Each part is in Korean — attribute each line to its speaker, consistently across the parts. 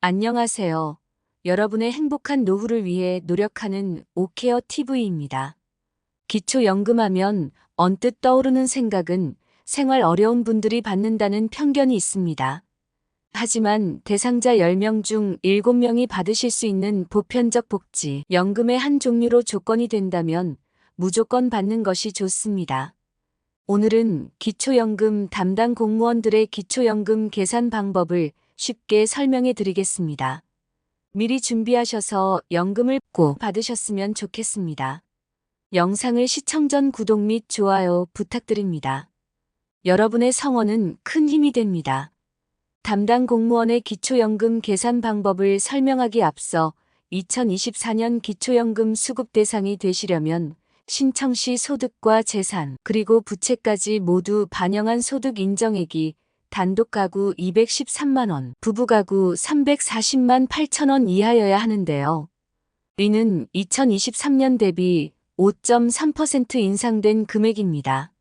Speaker 1: 안녕하세요. 여러분의 행복한 노후를 위해 노력하는 오케어 TV입니다. 기초연금하면 언뜻 떠오르는 생각은 생활 어려운 분들이 받는다는 편견이 있습니다. 하지만 대상자 10명 중 7명이 받으실 수 있는 보편적 복지, 연금의 한 종류로 조건이 된다면 무조건 받는 것이 좋습니다. 오늘은 기초연금 담당 공무원들의 기초연금 계산 방법을 쉽게 설명해 드리겠습니다. 미리 준비하셔서 연금을 꼭 받으셨으면 좋겠습니다. 영상을 시청 전 구독 및 좋아요 부탁드립니다. 여러분의 성원은 큰 힘이 됩니다. 담당 공무원의 기초연금 계산 방법을 설명하기 앞서 2024년 기초연금 수급 대상이 되시려면 신청 시 소득과 재산, 그리고 부채까지 모두 반영한 소득 인정액이 단독 가구 213만 원, 부부 가구 340만 8천 원 이하여야 하는데요. 이는 2023년 대비 5.3% 인상된 금액입니다.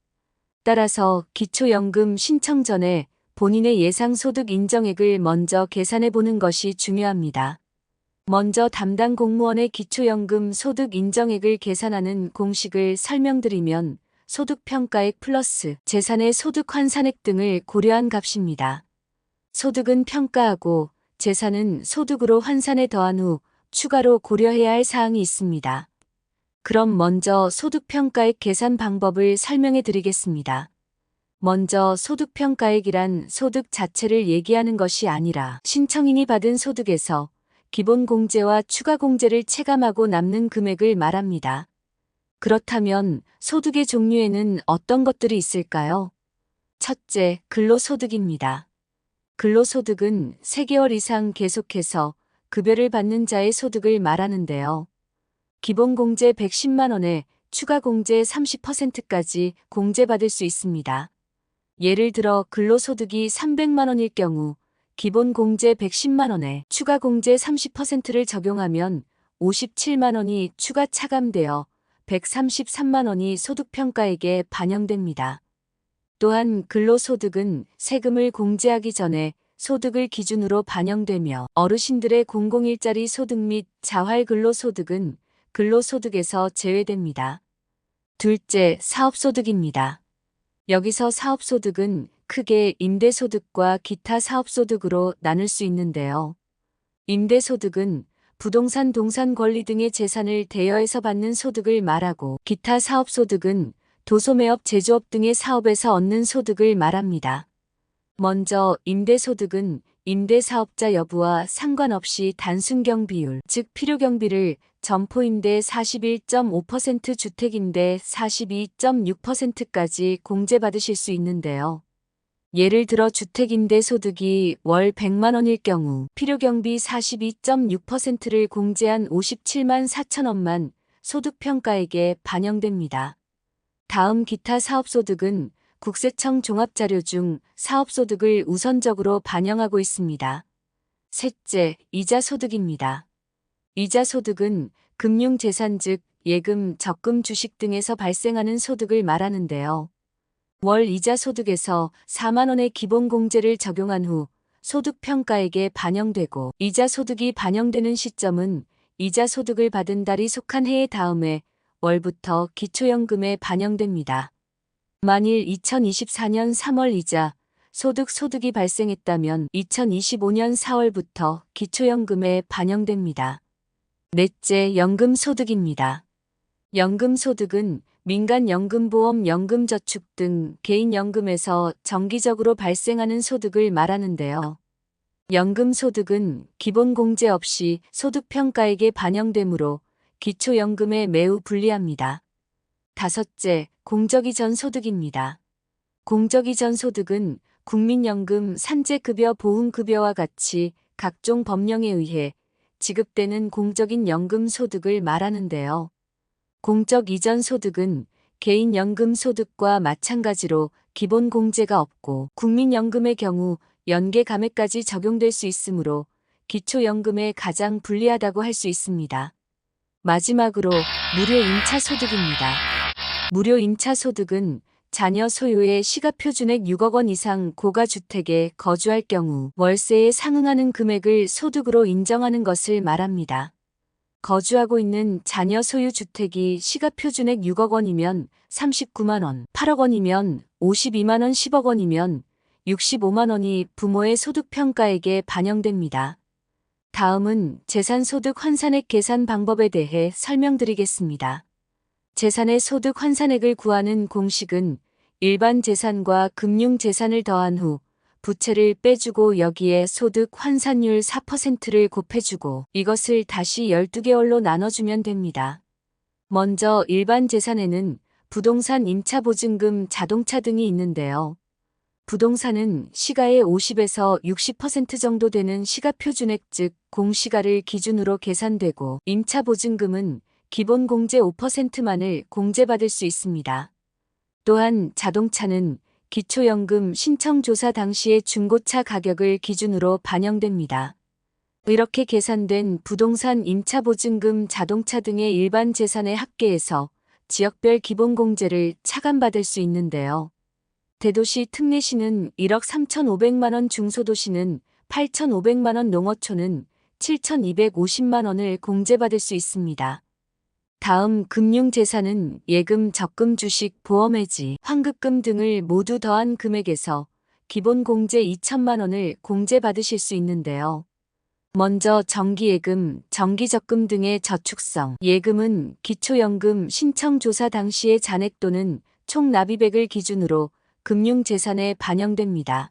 Speaker 1: 따라서 기초연금 신청 전에 본인의 예상 소득 인정액을 먼저 계산해 보는 것이 중요합니다. 먼저 담당 공무원의 기초연금 소득 인정액을 계산하는 공식을 설명드리면 소득평가액 플러스 재산의 소득 환산액 등을 고려한 값입니다. 소득은 평가하고 재산은 소득으로 환산에 더한 후 추가로 고려해야 할 사항이 있습니다. 그럼 먼저 소득평가액 계산 방법을 설명해 드리겠습니다. 먼저 소득평가액이란 소득 자체를 얘기하는 것이 아니라 신청인이 받은 소득에서 기본공제와 추가공제를 체감하고 남는 금액을 말합니다. 그렇다면 소득의 종류에는 어떤 것들이 있을까요? 첫째, 근로소득입니다. 근로소득은 3개월 이상 계속해서 급여를 받는 자의 소득을 말하는데요. 기본공제 110만 원에 추가공제 30%까지 공제받을 수 있습니다. 예를 들어 근로소득이 300만 원일 경우 기본공제 110만 원에 추가공제 30%를 적용하면 57만 원이 추가 차감되어 133만 원이 소득평가액에 반영됩니다. 또한 근로소득은 세금을 공제하기 전에 소득을 기준으로 반영되며 어르신들의 공공일자리 소득 및 자활근로소득은 근로소득에서 제외됩니다. 둘째, 사업소득입니다. 여기서 사업소득은 크게 임대소득과 기타 사업소득으로 나눌 수 있는데요. 임대소득은 부동산 동산 권리 등의 재산을 대여해서 받는 소득을 말하고 기타 사업소득은 도소매업 제조업 등의 사업에서 얻는 소득을 말합니다. 먼저 임대소득은 임대사업자 여부와 상관없이 단순경비율, 즉 필요경비를 점포임대 41.5%, 주택임대 42.6%까지 공제받으실 수 있는데요. 예를 들어 주택임대 소득이 월 100만 원일 경우 필요경비 42.6%를 공제한 57만 4천 원만 소득평가액에 반영됩니다. 다음 기타 사업소득은 국세청 종합자료 중 사업소득을 우선적으로 반영하고 있습니다. 셋째, 이자소득입니다. 이자소득은 금융재산 즉 예금, 적금, 주식 등에서 발생하는 소득을 말하는데요. 월 이자소득에서 4만 원의 기본공제를 적용한 후 소득평가액에 반영되고 이자소득이 반영되는 시점은 이자소득을 받은 달이 속한 해의 다음에 월부터 기초연금에 반영됩니다. 만일 2024년 3월 이자, 소득이 발생했다면 2025년 4월부터 기초연금에 반영됩니다. 넷째, 연금소득입니다. 연금소득은 민간연금보험, 연금저축 등 개인연금에서 정기적으로 발생하는 소득을 말하는데요. 연금소득은 기본공제 없이 소득평가액에 반영되므로 기초연금에 매우 불리합니다. 다섯째, 공적이전 소득입니다. 공적이전 소득은 국민연금, 산재급여, 보훈급여와 같이 각종 법령에 의해 지급되는 공적인 연금 소득을 말하는데요. 공적 이전 소득은 개인연금 소득과 마찬가지로 기본공제가 없고 국민연금의 경우 연계 감액까지 적용될 수 있으므로 기초연금에 가장 불리하다고 할 수 있습니다. 마지막으로 무료 임차소득입니다. 무료 임차소득은 자녀 소유의 시가표준액 6억 원 이상 고가주택에 거주할 경우 월세에 상응하는 금액을 소득으로 인정하는 것을 말합니다. 거주하고 있는 자녀 소유 주택이 시가표준액 6억 원이면 39만 원, 8억 원이면 52만 원, 10억 원이면 65만 원이 부모의 소득평가액에 반영됩니다. 다음은 재산소득 환산액 계산 방법에 대해 설명드리겠습니다. 재산의 소득 환산액을 구하는 공식은 일반 재산과 금융 재산을 더한 후 부채를 빼주고 여기에 소득 환산율 4%를 곱해주고 이것을 다시 12개월로 나눠주면 됩니다. 먼저 일반 재산에는 부동산 임차보증금, 자동차 등이 있는데요. 부동산은 시가의 50에서 60% 정도 되는 시가표준액 즉 공시가를 기준으로 계산되고 임차보증금은 기본 공제 5%만을 공제받을 수 있습니다. 또한 자동차는 기초연금 신청조사 당시의 중고차 가격을 기준으로 반영됩니다. 이렇게 계산된 부동산 임차보증금, 자동차 등의 일반 재산의 합계에서 지역별 기본공제를 차감받을 수 있는데요. 대도시 특례시는 1억 3,500만 원, 중소도시는 8,500만 원, 농어촌은 7,250만 원을 공제받을 수 있습니다. 다음 금융재산은 예금, 적금, 주식, 보험해지, 환급금 등을 모두 더한 금액에서 기본공제 2천만 원을 공제받으실 수 있는데요. 먼저 정기예금, 정기적금 등의 저축성, 예금은 기초연금 신청조사 당시의 잔액 또는 총 납입액을 기준으로 금융재산에 반영됩니다.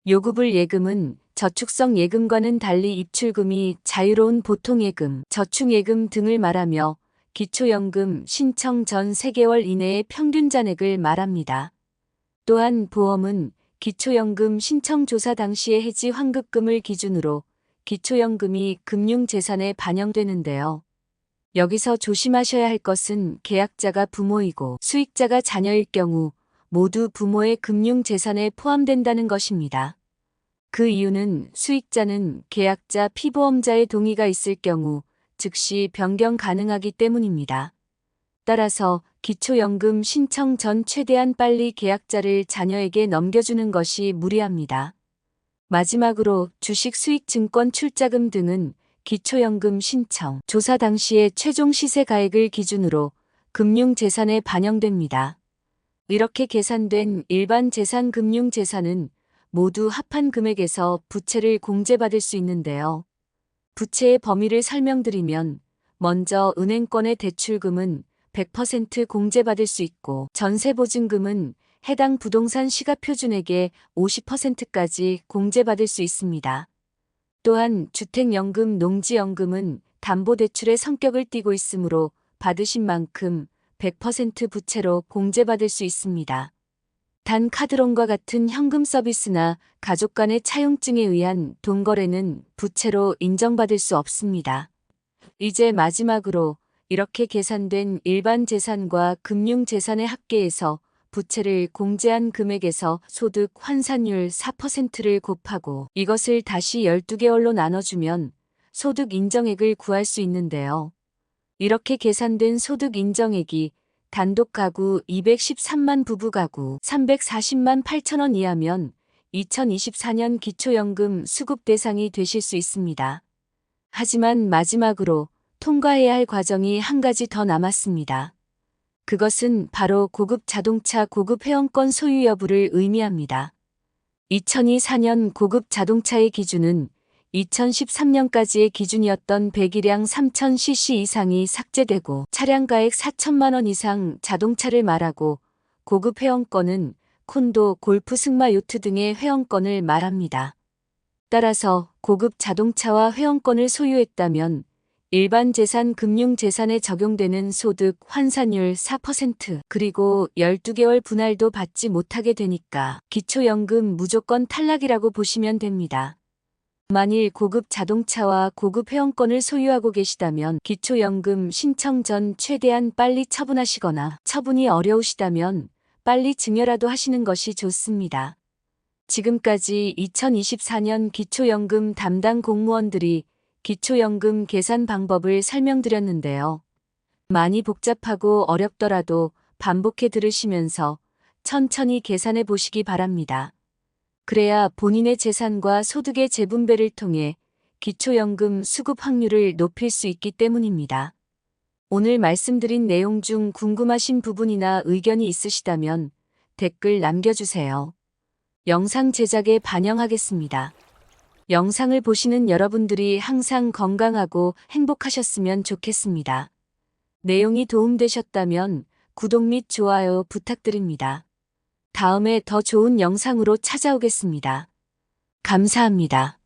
Speaker 1: 요구불 예금은 저축성 예금과는 달리 입출금이 자유로운 보통예금, 저축예금 등을 말하며 기초연금 신청 전 3개월 이내의 평균 잔액을 말합니다. 또한 보험은 기초연금 신청조사 당시의 해지 환급금을 기준으로 기초연금이 금융재산에 반영되는데요. 여기서 조심하셔야 할 것은 계약자가 부모이고 수익자가 자녀일 경우 모두 부모의 금융재산에 포함된다는 것입니다. 그 이유는 수익자는 계약자 피보험자의 동의가 있을 경우 즉시 변경 가능하기 때문입니다. 따라서 기초연금 신청 전 최대한 빨리 계약자를 자녀에게 넘겨주는 것이 무리합니다. 마지막으로 주식, 수익, 증권, 출자금 등은 기초연금 신청, 조사 당시의 최종 시세가액을 기준으로 금융재산에 반영됩니다. 이렇게 계산된 일반 재산, 금융재산은 모두 합한 금액에서 부채를 공제받을 수 있는데요. 부채의 범위를 설명드리면 먼저 은행권의 대출금은 100% 공제받을 수 있고 전세보증금은 해당 부동산 시가표준액의 50%까지 공제받을 수 있습니다. 또한 주택연금, 농지연금은 담보대출의 성격을 띠고 있으므로 받으신 만큼 100% 부채로 공제받을 수 있습니다. 단 카드론과 같은 현금 서비스나 가족 간의 차용증에 의한 돈거래는 부채로 인정받을 수 없습니다. 이제 마지막으로 이렇게 계산된 일반 재산과 금융 재산의 합계에서 부채를 공제한 금액에서 소득 환산율 4%를 곱하고 이것을 다시 12개월로 나눠주면 소득 인정액을 구할 수 있는데요. 이렇게 계산된 소득 인정액이 단독 가구 213만, 부부 가구 340만 8천 원 이하면 2024년 기초연금 수급 대상이 되실 수 있습니다. 하지만 마지막으로 통과해야 할 과정이 한 가지 더 남았습니다. 그것은 바로 고급 자동차 고급 회원권 소유 여부를 의미합니다. 2024년 고급 자동차의 기준은 2013년까지의 기준이었던 배기량 3000cc 이상이 삭제되고 차량가액 4천만 원 이상 자동차를 말하고 고급 회원권은 콘도, 골프, 승마, 요트 등의 회원권을 말합니다. 따라서 고급 자동차와 회원권을 소유했다면 일반 재산, 금융 재산에 적용되는 소득 환산율 4% 그리고 12개월 분할도 받지 못하게 되니까 기초연금 무조건 탈락이라고 보시면 됩니다. 만일 고급 자동차와 고급 회원권을 소유하고 계시다면 기초연금 신청 전 최대한 빨리 처분하시거나 처분이 어려우시다면 빨리 증여라도 하시는 것이 좋습니다. 지금까지 2024년 기초연금 담당 공무원들이 기초연금 계산 방법을 설명드렸는데요. 많이 복잡하고 어렵더라도 반복해 들으시면서 천천히 계산해 보시기 바랍니다. 그래야 본인의 재산과 소득의 재분배를 통해 기초연금 수급 확률을 높일 수 있기 때문입니다. 오늘 말씀드린 내용 중 궁금하신 부분이나 의견이 있으시다면 댓글 남겨주세요. 영상 제작에 반영하겠습니다. 영상을 보시는 여러분들이 항상 건강하고 행복하셨으면 좋겠습니다. 내용이 도움되셨다면 구독 및 좋아요 부탁드립니다. 다음에 더 좋은 영상으로 찾아오겠습니다. 감사합니다.